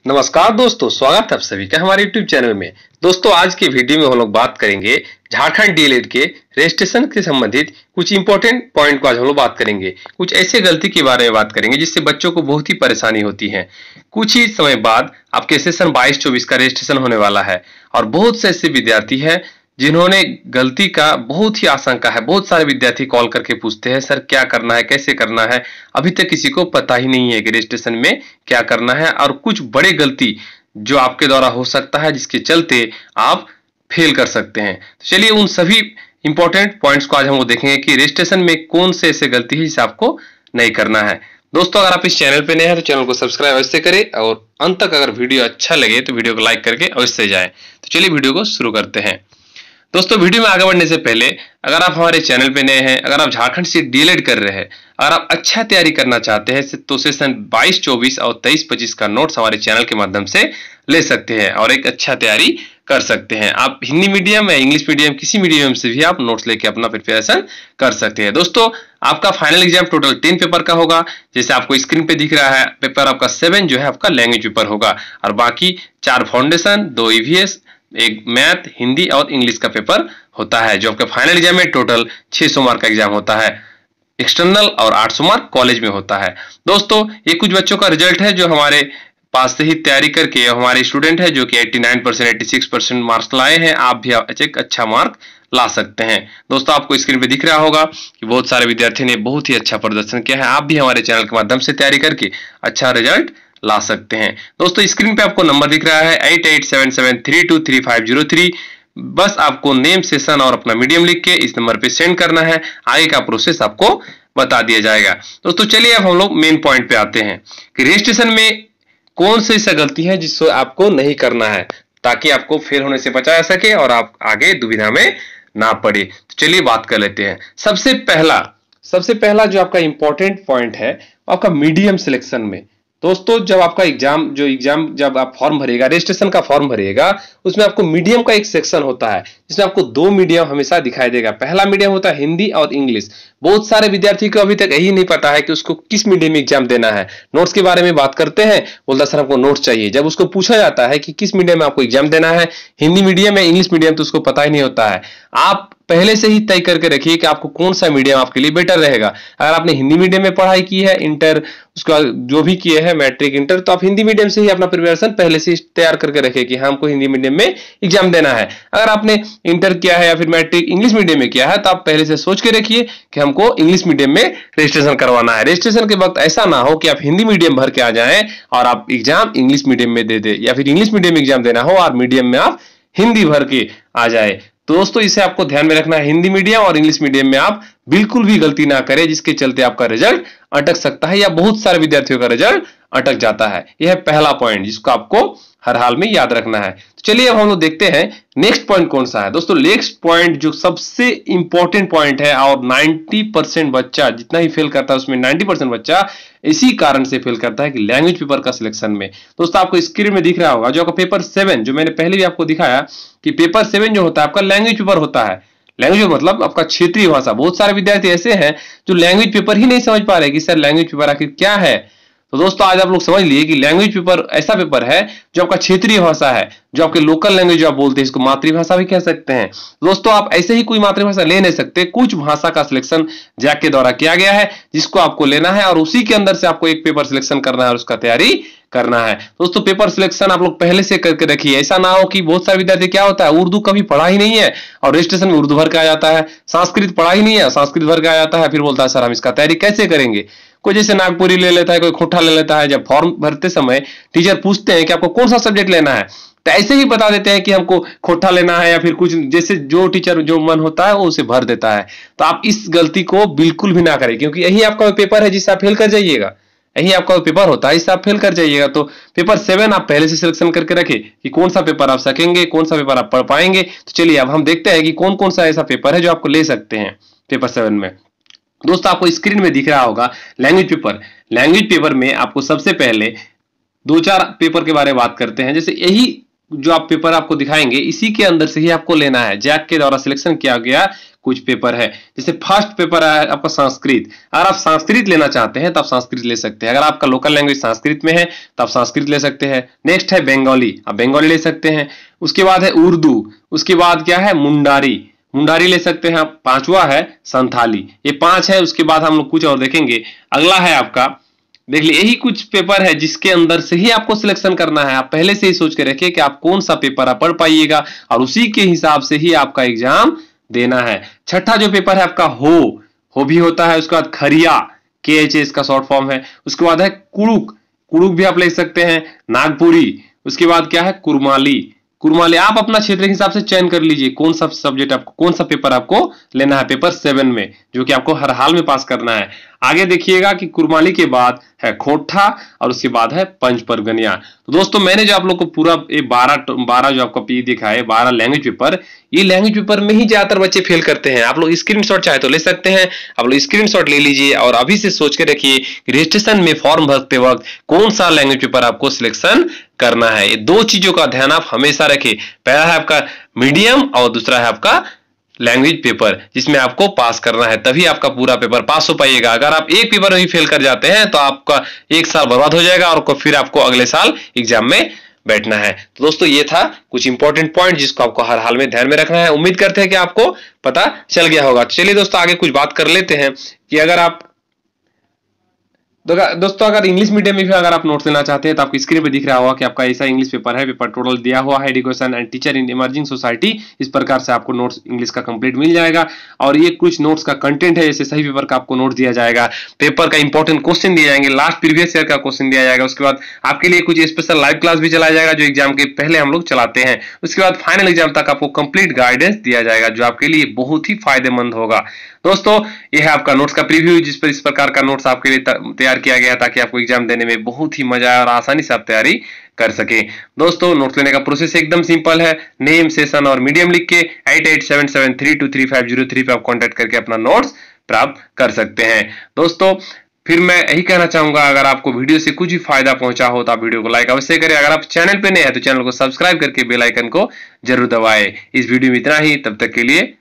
नमस्कार दोस्तों, स्वागत है आप सभी का हमारे YouTube चैनल में। दोस्तों आज की वीडियो में हम लोग बात करेंगे झारखंड डीएलएड के रजिस्ट्रेशन के संबंधित कुछ इंपॉर्टेंट पॉइंट को आज हम लोग बात करेंगे। कुछ ऐसे गलती के बारे में बात करेंगे जिससे बच्चों को बहुत ही परेशानी होती है। कुछ ही समय बाद आपके सेशन 22-24 का रजिस्ट्रेशन होने वाला है और बहुत से ऐसे विद्यार्थी हैं जिन्होंने गलती का बहुत ही आशंका है। बहुत सारे विद्यार्थी कॉल करके पूछते हैं, सर क्या करना है, कैसे करना है। अभी तक किसी को पता ही नहीं है कि रजिस्ट्रेशन में क्या करना है और कुछ बड़े गलती जो आपके द्वारा हो सकता है जिसके चलते आप फेल कर सकते हैं। तो चलिए उन सभी इंपॉर्टेंट पॉइंट्स को आज हम देखेंगे कि रजिस्ट्रेशन में कौन से ऐसे गलती है जिसे आपको नहीं करना है। दोस्तों अगर आप इस चैनल पे नए हैं तो चैनल को सब्सक्राइब अवश्य करें और अंत तक अगर वीडियो अच्छा लगे तो वीडियो को लाइक करके अवश्य जाएं। तो चलिए वीडियो को शुरू करते हैं। दोस्तों वीडियो में आगे बढ़ने से पहले अगर आप हमारे चैनल पे नए हैं, अगर आप झारखंड से डीएलएड कर रहे हैं, अगर आप अच्छा तैयारी करना चाहते हैं तो सेशन 22-24 और 23-25 का नोट्स हमारे चैनल के माध्यम से ले सकते हैं और एक अच्छा तैयारी कर सकते हैं। आप हिंदी मीडियम या इंग्लिश मीडियम किसी मीडियम से भी आप नोट्स लेके अपना प्रिपरेशन कर सकते हैं। दोस्तों आपका फाइनल एग्जाम टोटल 10 पेपर का होगा। जैसे आपको स्क्रीन पे दिख रहा है, पेपर आपका 7 जो है आपका लैंग्वेज पेपर होगा और बाकी 4 फाउंडेशन, 2 ईवीएस, एक मैथ, हिंदी और इंग्लिश का पेपर होता है जो आपका फाइनल एग्जाम में टोटल 600 मार्क का एग्जाम होता है। एक्सटर्नल और 800 मार्क कॉलेज में होता है। दोस्तों ये कुछ बच्चों का रिजल्ट है जो हमारे पास से ही तैयारी करके हमारे स्टूडेंट है जो कि 89%, 86% मार्क्स लाए हैं। आप भी एक अच्छा मार्क ला सकते हैं। दोस्तों आपको स्क्रीन पे दिख रहा होगा कि बहुत सारे विद्यार्थी ने बहुत ही अच्छा प्रदर्शन किया है। आप भी हमारे चैनल के माध्यम से तैयारी करके अच्छा रिजल्ट ला सकते हैं। दोस्तों स्क्रीन पे आपको नंबर दिख रहा है 8877323503। बस आपको नेम, सेशन और अपना मीडियम लिख के इस नंबर पे सेंड करना है। आगे का प्रोसेस आपको बता दिया जाएगा। दोस्तों चलिए अब हम लोग मेन पॉइंट पे आते हैं कि रजिस्ट्रेशन में कौन सी ऐसी गलती है जिसको आपको नहीं करना है ताकि आपको फेल होने से बचा जा सके और आप आगे दुविधा में ना पड़े। तो चलिए बात कर लेते हैं। सबसे पहला जो आपका इंपॉर्टेंट पॉइंट है आपका मीडियम सिलेक्शन में। दोस्तों जब आपका एग्जाम जब आप फॉर्म भरिएगा, रजिस्ट्रेशन का फॉर्म भरिएगा, उसमें आपको मीडियम का एक सेक्शन होता है जिसमें आपको 2 मीडियम हमेशा दिखाई देगा। पहला मीडियम होता है हिंदी और इंग्लिश। बहुत सारे विद्यार्थी को अभी तक यही नहीं पता है कि उसको किस मीडियम में एग्जाम देना है। नोट्स के बारे में बात करते हैं, बोलता सर हमको नोट्स चाहिए। जब उसको पूछा जाता है कि किस मीडियम में आपको एग्जाम देना है, हिंदी मीडियम या इंग्लिश मीडियम, तो उसको पता ही नहीं होता है। आप पहले से ही तय करके रखिए कि आपको कौन सा मीडियम आपके लिए बेटर रहेगा। अगर आपने हिंदी मीडियम में पढ़ाई की है, इंटर उसका जो भी किए हैं, मैट्रिक, इंटर, तो आप हिंदी मीडियम से ही अपना प्रिपरेशन पहले से तैयार करके रखिए कि हमको हिंदी मीडियम में एग्जाम देना है। अगर आपने इंटर किया है या फिर मैट्रिक इंग्लिश मीडियम में किया है तो आप पहले से सोच के रखिए कि हमको इंग्लिश मीडियम में रजिस्ट्रेशन करवाना है। रजिस्ट्रेशन के वक्त ऐसा ना हो कि आप हिंदी मीडियम भर के आ जाएं और आप एग्जाम इंग्लिश मीडियम में दे दे, या फिर इंग्लिश मीडियम में एग्जाम देना हो और मीडियम में आप हिंदी भर के आ जाए। तो दोस्तों इसे आपको ध्यान में रखना है, हिंदी मीडियम और इंग्लिश मीडियम में आप बिल्कुल भी गलती ना करें जिसके चलते आपका रिजल्ट अटक सकता है या बहुत सारे विद्यार्थियों का रिजल्ट अटक जाता है। यह है पहला पॉइंट जिसको आपको हर हाल में याद रखना है। तो चलिए अब हम लोग देखते हैं नेक्स्ट पॉइंट कौन सा है। दोस्तों नेक्स्ट पॉइंट जो सबसे इंपॉर्टेंट पॉइंट है और 90% बच्चा जितना ही फेल करता है उसमें 90% बच्चा इसी कारण से फेल करता है कि लैंग्वेज पेपर का सिलेक्शन में। दोस्तों आपको स्क्रीन में दिख रहा होगा जो आपका पेपर 7 जो मैंने पहले भी आपको दिखाया कि पेपर 7 जो होता है आपका लैंग्वेज पेपर होता है। लैंग्वेज मतलब आपका क्षेत्रीय भाषा। बहुत सारे विद्यार्थी ऐसे हैं जो लैंग्वेज पेपर ही नहीं समझ पा रहे कि सर लैंग्वेज पेपर आखिर क्या है। तो दोस्तों आज आप लोग समझ लिए कि लैंग्वेज पेपर ऐसा पेपर है जो आपका क्षेत्रीय भाषा है, जो आपके लोकल लैंग्वेज जो आप बोलते हैं, इसको मातृभाषा भी कह सकते हैं। दोस्तों आप ऐसे ही कोई मातृभाषा ले नहीं सकते। कुछ भाषा का सिलेक्शन जैक के द्वारा किया गया है जिसको आपको लेना है और उसी के अंदर से आपको एक पेपर सिलेक्शन करना है और उसका तैयारी करना है। दोस्तों पेपर सिलेक्शन आप लोग पहले से करके रखिए। ऐसा ना हो कि बहुत सारे विद्यार्थी क्या होता है, उर्दू कभी पढ़ा ही नहीं है और रजिस्ट्रेशन में उर्दू भर के आ जाता है, संस्कृत पढ़ा ही नहीं है, संस्कृत भर के आ जाता है, फिर बोलता है सर हम इसका तैयारी कैसे करेंगे। कोई जैसे नागपुरी ले लेता है, कोई खोटा ले लेता है। जब फॉर्म भरते समय टीचर पूछते हैं कि आपको कौन सा सब्जेक्ट लेना है तो ऐसे ही बता देते हैं कि हमको खोटा लेना है या फिर कुछ, जैसे जो टीचर जो मन होता है वो उसे भर देता है। तो आप इस गलती को बिल्कुल भी ना करें क्योंकि यही आपका पेपर है जिससे आप फेल कर जाइएगा। यही आपका पेपर होता है इससे आप फेल कर जाइएगा। तो पेपर 7 आप पहले से सिलेक्शन करके रखें कि कौन सा पेपर आप सकेंगे, कौन सा पेपर आप पढ़ पाएंगे। तो चलिए अब हम देखते हैं कि कौन कौन सा ऐसा पेपर है जो आपको ले सकते हैं पेपर 7 में। दोस्तों आपको स्क्रीन में दिख रहा होगा लैंग्वेज पेपर। लैंग्वेज पेपर में आपको सबसे पहले 2-4 पेपर के बारे में बात करते हैं। जैसे यही जो आप पेपर आपको दिखाएंगे इसी के अंदर से ही आपको लेना है। जैक के द्वारा सिलेक्शन किया गया कुछ पेपर है। जैसे फर्स्ट पेपर है आपका संस्कृत, अगर आप संस्कृत लेना चाहते हैं तो आप संस्कृत ले सकते हैं। अगर आपका लोकल लैंग्वेज संस्कृत में है तो आप संस्कृत ले सकते हैं। नेक्स्ट है बंगाली, आप बंगाली ले सकते हैं। उसके बाद है उर्दू, उसके बाद क्या है मुंडारी, मुंडारी ले सकते हैं आप। पांचवा है संथाली। ये 5 है। उसके बाद हम लोग कुछ और देखेंगे। अगला है आपका, देख लीजिए यही कुछ पेपर है जिसके अंदर से ही आपको सिलेक्शन करना है। आप पहले से ही सोच के रखिए कि आप कौन सा पेपर आप पढ़ पाइएगा और उसी के हिसाब से ही आपका एग्जाम देना है। छठा जो पेपर है आपका हो भी होता है। उसके बाद खरिया, KHA इसका शॉर्ट फॉर्म है। उसके बाद है कुड़ुक, कुड़ुक भी आप ले सकते हैं। नागपुरी, उसके बाद क्या है कुरमाली, कुरमाली आप अपना क्षेत्र के हिसाब से चयन कर लीजिए कौन सा सब्जेक्ट आपको, कौन सा पेपर आपको लेना है पेपर 7 में, जो कि आपको हर हाल में पास करना है। आगे देखिएगा कि कुरमाली के बाद है खोटा और उसके बाद है पंच परगनिया। तो दोस्तों मैंने जो आप लोग को पूरा 12 जो आपका पी दिखा है 12 लैंग्वेज पेपर, ये लैंग्वेज पेपर में ही ज्यादातर बच्चे फेल करते हैं। आप लोग स्क्रीनशॉट चाहे तो ले सकते हैं, आप लोग स्क्रीनशॉट ले लीजिए और अभी से सोच के रखिए कि रजिस्ट्रेशन में फॉर्म भरते वक्त कौन सा लैंग्वेज पेपर आपको सिलेक्शन करना है। ये 2 चीजों का ध्यान आप हमेशा रखिए। पहला है आपका मीडियम और दूसरा है आपका लैंग्वेज पेपर, जिसमें आपको पास करना है, तभी आपका पूरा पेपर पास हो पाइएगा। अगर आप एक पेपर में फेल कर जाते हैं तो आपका 1 साल बर्बाद हो जाएगा और फिर आपको अगले साल एग्जाम में बैठना है। तो दोस्तों ये था कुछ इंपॉर्टेंट पॉइंट जिसको आपको हर हाल में ध्यान में रखना है। उम्मीद करते हैं कि आपको पता चल गया होगा। चलिए दोस्तों आगे कुछ बात कर लेते हैं कि अगर आप दोस्तों अगर इंग्लिश मीडियम में भी अगर आप नोट्स लेना चाहते हैं तो आपको स्क्रीन पे दिख रहा होगा कि आपका ऐसा इंग्लिश पेपर है। पेपर टोटल दिया हुआ है education and teacher in emerging society. इस प्रकार से आपको नोट्स इंग्लिश का कंप्लीट मिल जाएगा और ये कुछ नोट्स का कंटेंट है। जैसे सही पेपर का आपको नोट दिया जाएगा, पेपर का इंपॉर्टेंट क्वेश्चन दिए जाएंगे, लास्ट प्रीवियस ईयर का क्वेश्चन दिया जाएगा। उसके बाद आपके लिए कुछ स्पेशल लाइव क्लास भी चलाया जाएगा जो एग्जाम के पहले हम लोग चलाते हैं। उसके बाद फाइनल एग्जाम तक आपको कंप्लीट गाइडेंस दिया जाएगा जो आपके लिए बहुत ही फायदेमंद होगा। दोस्तों ये है आपका नोट्स का प्रीव्यू, जिस पर इस प्रकार का नोट्स आपके लिए तैयार किया गया ताकि आपको एग्जाम देने में बहुत ही मजा आए और आसानी से आप तैयारी कर सके। दोस्तों नोट्स लेने का प्रोसेस एकदम सिंपल है। नेम, सेशन और मीडियम लिख के 8877323503 पे आप कांटेक्ट करके अपना नोट्स प्राप्त कर सकते हैं। दोस्तों फिर मैं यही कहना चाहूंगा, अगर आपको वीडियो से कुछ भी फायदा पहुंचा हो तो आप वीडियो को लाइक अवश्य करें। अगर आप चैनल पे नए हैं तो चैनल को सब्सक्राइब करके बेल आइकन को जरूर दबाएं। इस वीडियो में इतना ही, तब तक के लिए